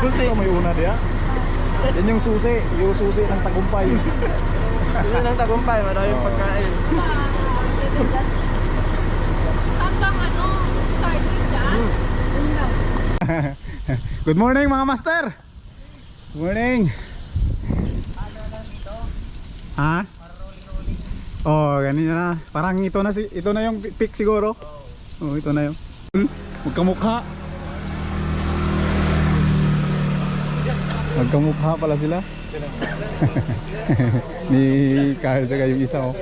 Susi. Ito may una diya. Yan yung susi ng tagumpay. Susi ng tagumpay, maraming pagkain. Saan bang starting dyan? Good morning mga master. Good morning. Ha? Oh, ganyan na. Parang ito na yung peak siguro. Oh, ito na yung. Magkamukha. Magkamukha pala sila. Ni Carl saka yung isa oh.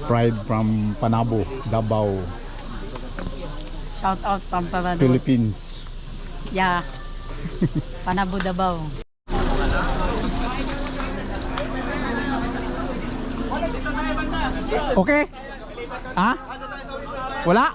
Pride from Panabo, Davao, Shout out Pampalado. Philippines. Yeah. Panabo Davao. Okay? Ha? Wala?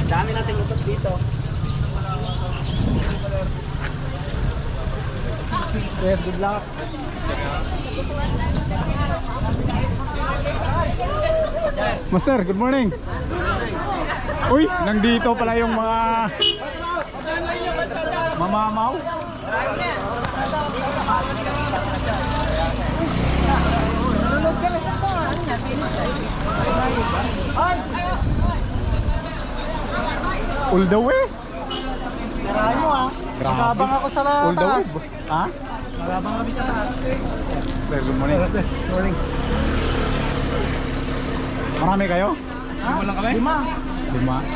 Dami nating utos dito. Yes, good luck. Master, good morning. Uy, nandito pala yung mga mamamaw. All the way? Tirahan mo ah. Grabe. Magabang ako sa All the way? taas. Ha? Magabang kami sa taas. Sir, good morning. Good morning. Marami kayo? Ha? Lima. 5.